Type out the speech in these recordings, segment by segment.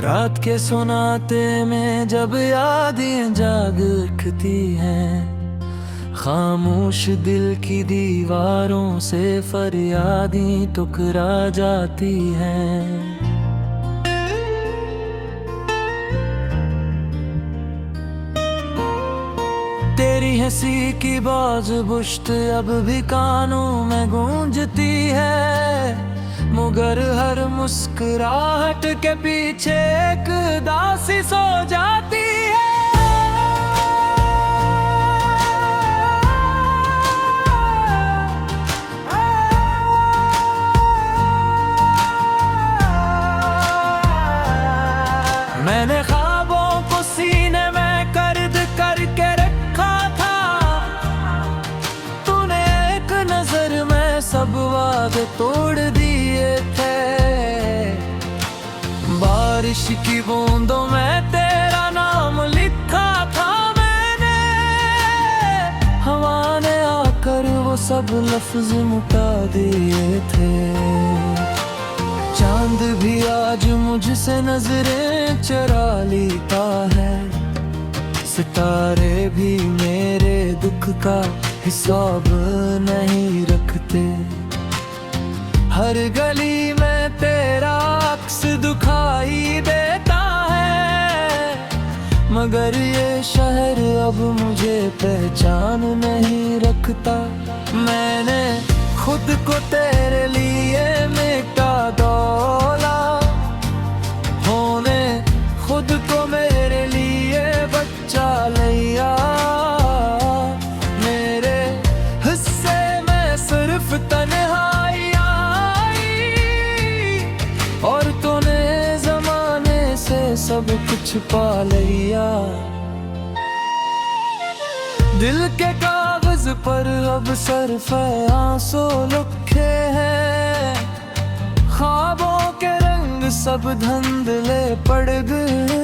रात के सोनाते में जब यादें जाग उठती हैं, खामोश दिल की दीवारों से फरियादें टुकरा जाती हैं। तेरी हंसी की बाज़-ए-पुश्त अब भी कानों में गूंजती है, मगर हर मुस्कुराहट के पीछे एक दासी सो जाती है। मैंने ख्वाबों को सीने में कैद करके रखा था, तूने एक नजर में सब वादे तोड़ दिए थे। बारिश की बूंदों में तेरा नाम लिखा था मैंने, हवा ने आकर वो सब लफ्ज मिटा दिए थे। चांद भी आज मुझसे नजरें चुरा लेता है, सितारे भी मेरे दुख का हिसाब नहीं रखते। हर गली में तेरा अक्स दिखाई देता है, मगर ये शहर अब मुझे पहचान नहीं रखता। मैंने खुद को तेरे लिए मिटा डोला, होने खुद को मेरे लिए बच्चा लिया। मेरे हिस्से में सिर्फ तन्हाई आई, और तूने जमाने से सब कुछ पा लिया। दिल के कागज पर अब सिर्फ आंसू लिखे हैं, ख्वाबों के रंग सब धुंधले पड़ गए।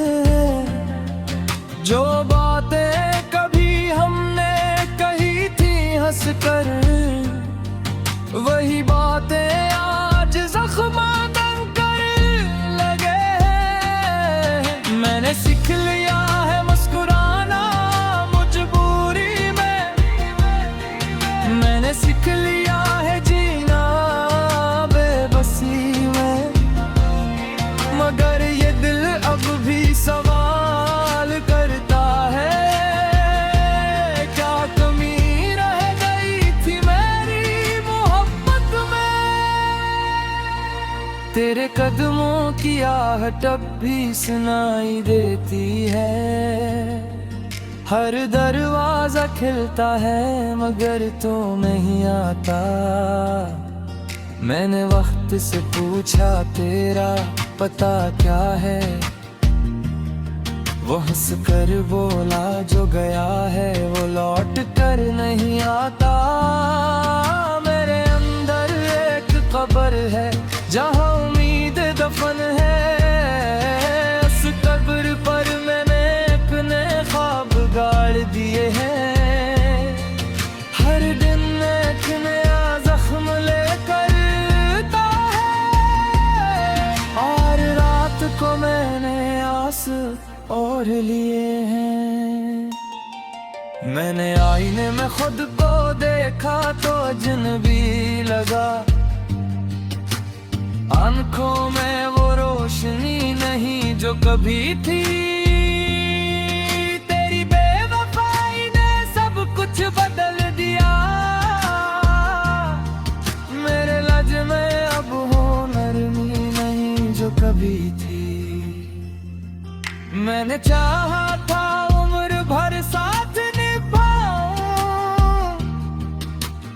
जो बातें कभी हमने कही थी हंस कर, वही बातें आज जख्म बनकर लगे हैं। मैंने सीख लिया है मुस्कुराना मजबूरी में, मैंने सीख लिया है जीना बेबसी में, मगर ये दिल अब भी सवाल करता है, क्या कमी रह गई थी मेरी मोहब्बत में। तेरे कदमों की आहट अब भी सुनाई देती है, हर दरवाजा खिलता है मगर तू नहीं आता। मैंने वक्त से पूछा तेरा पता क्या है, वो हंस कर बोला जो गया है वो लौट कर नहीं आता। मेरे अंदर एक कब्र है जहाँ उम्मीद दफन है, उस कब्र पर मैंने अपने ख्वाब गाड़ दिए हैं। हर दिन एक नया जख्म लेकर आता है, और रात को मैंने आस और लिए हैं। मैंने आईने में खुद को देखा तो अजनबी लगा, आंखों में वो रोशनी नहीं जो कभी थी। तेरी बेवफाई ने सब कुछ बदल दिया, मेरे लज में अब हो नरमी नहीं जो कभी थी। मैंने चाहा था उम्र भर साथ निभाऊं,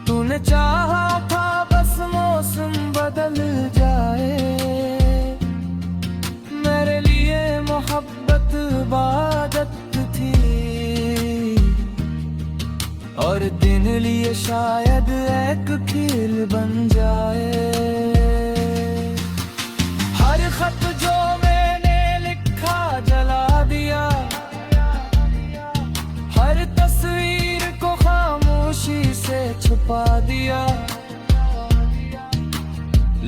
तूने चाहा था बस मौसम बदल जाए। मेरे लिए मोहब्बत इबादत थी, और दिन लिए शायद एक खेल बन जाए। हर खत जो मैंने लिखा जला दिया, हर तस्वीर को खामोशी से छुपा दिया।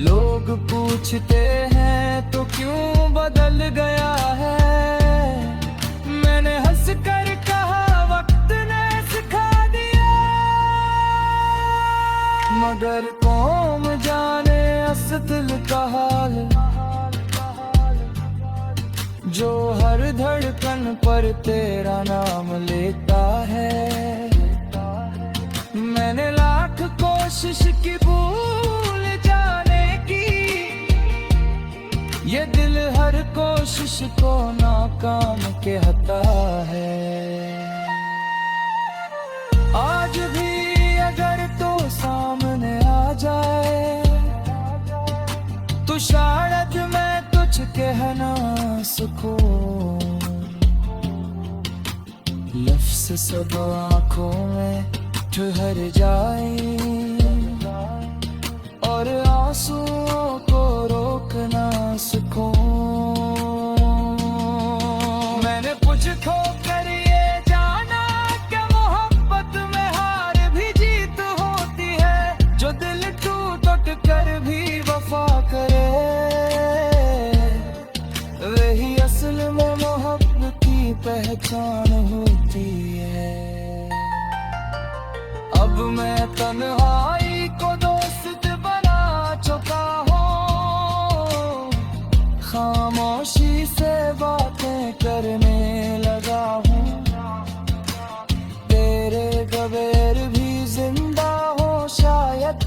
लोग पूछते हैं तो क्यों बदल गया है। मैंने हंस कर कहा वक्त ने सिखा दिया, मगर कौन जाने असदिल का हाल, जो हर धड़कन पर तेरा नाम लेता है। मैंने लाख कोशिश की भूल जाने की, ये दिल हर कोशिश को नाकाम कहता है। आज भी अगर तो सामने आ जाए, तो शायद मैं तुझ कह ना सकूं। लफ्ज़ सब आंखों में ठहर जाए, और आंसुओं को रोक ना सकूं। मैंने तुझको कर ये जाना कि मोहब्बत में हार भी जीत होती है, जो दिल टूट कर भी वफा करे, वही असल में मोहब्बत की पहचान होती है। अब मैं तन्हाई को दोस्त बना चुका हूँ, खामोशी से बातें करने लगा हूँ। तेरे बगैर भी जिंदा हो शायद,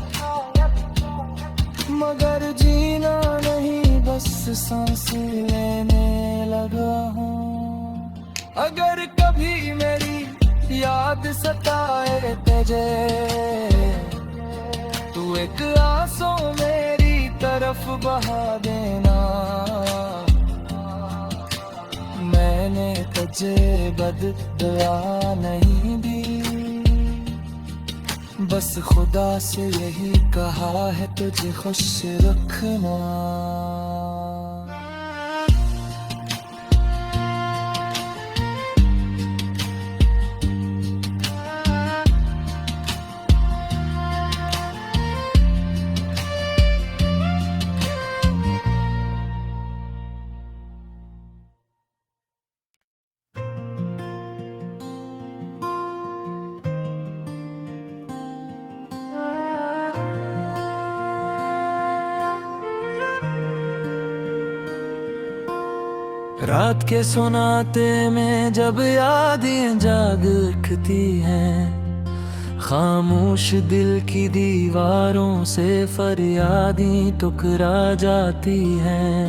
मगर जीना नहीं बस सांस लेने लगा हूँ। अगर कभी मेरी याद सताए तुझे, तू एक आंसू मेरी तरफ बहा देना। मैंने तुझे बददुआ नहीं दी, बस खुदा से यही कहा है तुझे खुश रखना। रात के सोनाते में जब यादें जाग उठती हैं, खामोश दिल की दीवारों से फरियादें टुकरा जाती हैं।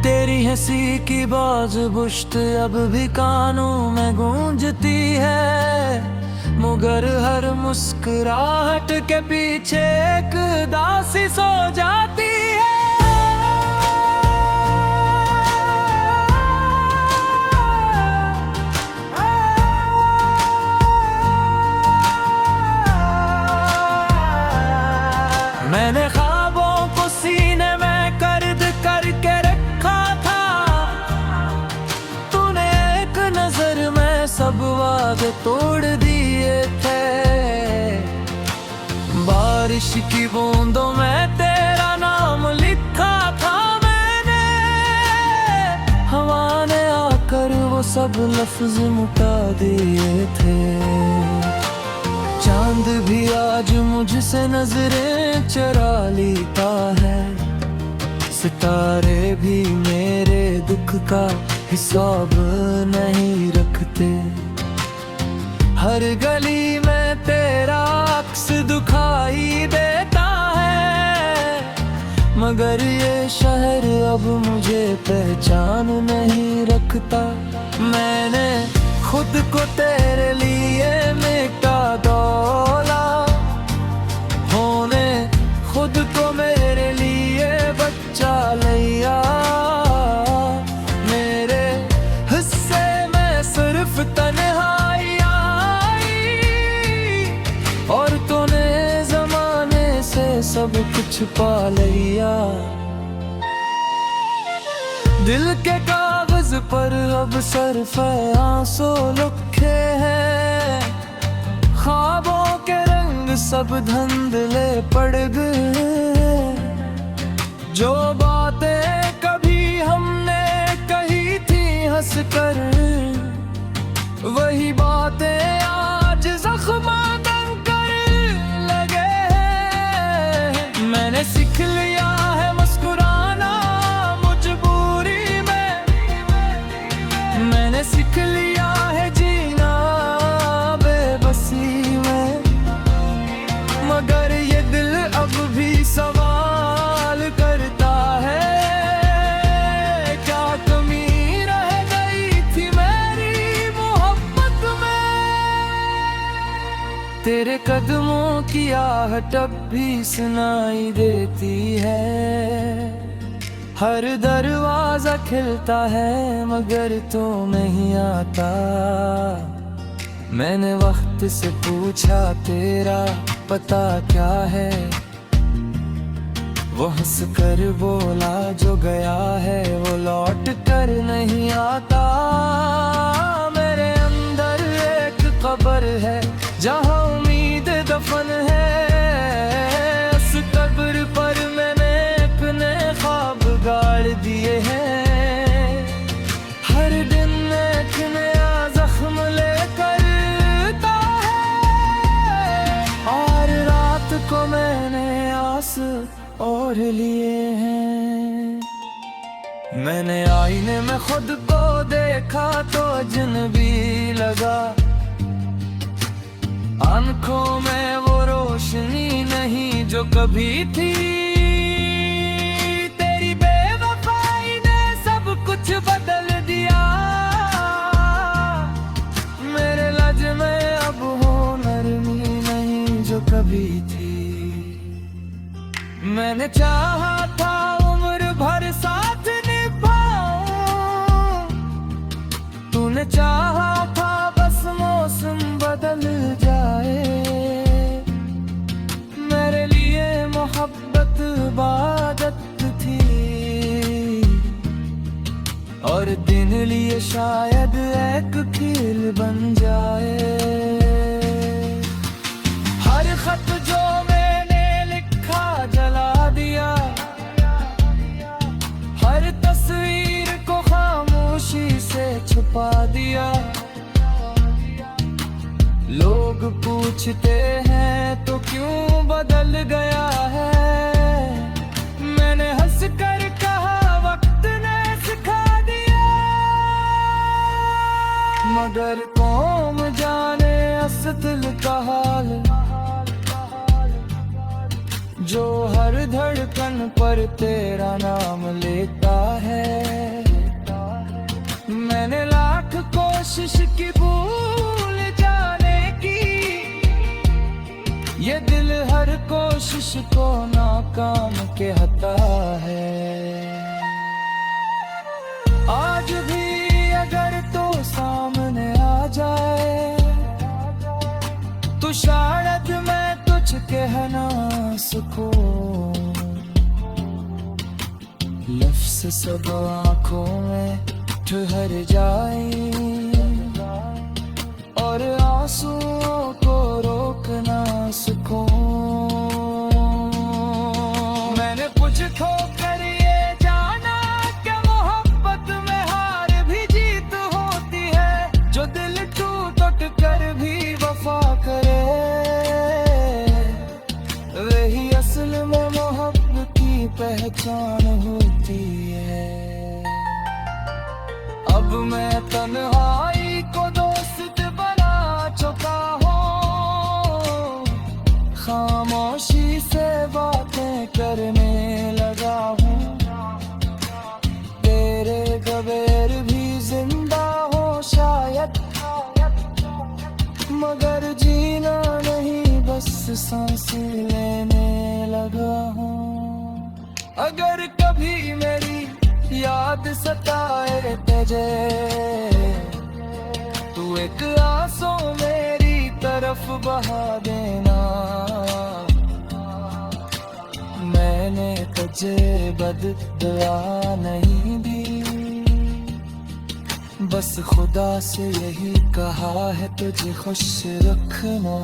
तेरी हंसी की बाज बुश्त अब भी कानों में गूंजती है, मगर हर मुस्कुराहट के पीछे एक दासी सो जाती है। मैंने ख्वाबों को सीने में कैद करके रखा था, तूने एक नजर में सब वादे तोड़ दिए थे। बारिश की बूंदों में तेरा नाम लिखा था मैंने, हवा ने आकर वो सब लफ्ज मुटा दिए थे। चांद भी आज मुझसे नजरें चुरा लेता है, सितारे भी मेरे दुख का हिसाब नहीं रखते। हर गली में तेरा अक्स दिखाई देता है, मगर ये शहर अब मुझे पहचान नहीं रखता। मैंने खुद को तेरे लिए मिटा डोला, होने खुद को मेरे लिए बच्चा लिया। मेरे हिस्से में सिर्फ तन्हाई आई, और तूने जमाने से सब कुछ पा लिया। दिल के कागज पर अब सिर्फ आंसू लिखे हैं, ख्वाबों के रंग रंग सब धुंधले पड़ गए। जो बातें कभी हमने कही थी हंस कर, वही बातें आज जख्म बनकर लगे हैं। मैंने सीख लिया है मुस्कुराना मजबूरी में, मैंने सीख लिया है जीना बेबसी में। मगर ये दिल अब भी सवाल करता है, क्या कमी रह गई थी मेरी मोहब्बत में। तेरे कदमों की आहट अब भी सुनाई देती है। हर दरवाजा खिलता है मगर तू नहीं आता। मैंने वक्त से पूछा तेरा पता क्या है, वो हंस कर बोला जो गया है वो लौट कर नहीं आता। मेरे अंदर एक कब्र है जहाँ उम्मीद दफन है। उस कब्र पर मैंने अपने ख्वाब गाड़ दिए हैं। हर दिन एक नया जख्म लेकर आता है, और रात को मैंने आस और लिए हैं। मैंने आईने में खुद को देखा तो अजनबी लगा। आंखों में वो रोशनी नहीं जो कभी थी। तेरी बेवफाई ने सब कुछ बदल दिया। मेरे लज में अब हो नरमी नहीं जो कभी थी। मैंने चाहा था उम्र भर साथ निभाऊं, तूने चाहा था बस मौसम बदल जाए। मेरे लिए मोहब्बत इबादत थी, और दिन लिए शायद एक खेल बन जाए। हर खत जो जला दिया, हर तस्वीर को खामोशी से छुपा दिया। लोग पूछते हैं तो क्यों बदल गया है। मैंने हंस कर कहा वक्त ने सिखा दिया। मगर कौन जाने असद का हाल, जो हर धड़कन पर तेरा नाम लेता है। मैंने लाख कोशिश की भूल जाने की, ये दिल हर कोशिश को नाकाम कहता है। आज भी अगर तो सामने आ जाए तो शायद मैं तुझ कह ना सकूं। लफ्ज़ सब आँखों में ठहर जाए, और आंसुओं को रोक ना सकूं। मैंने कुछ खोकर ये जाना कि मोहब्बत में हार भी जीत होती है। जो दिल टूट कर भी वफा करे, वही असल में मोहब्बत की पहचान होती है। अब मैं तन्हाई को दोस्त बना चुका हूँ, खामोशी से बातें करने लगा हूँ। तेरे बगैर भी जिंदा हो शायद, मगर जीना नहीं बस सांसें लेने लगा हूँ। अगर कभी मेरी याद सताए तुझे, तू एक आंसू मेरी तरफ बहा देना। मैंने तुझे बददुआ नहीं दी, बस खुदा से यही कहा है तुझे खुश रखना।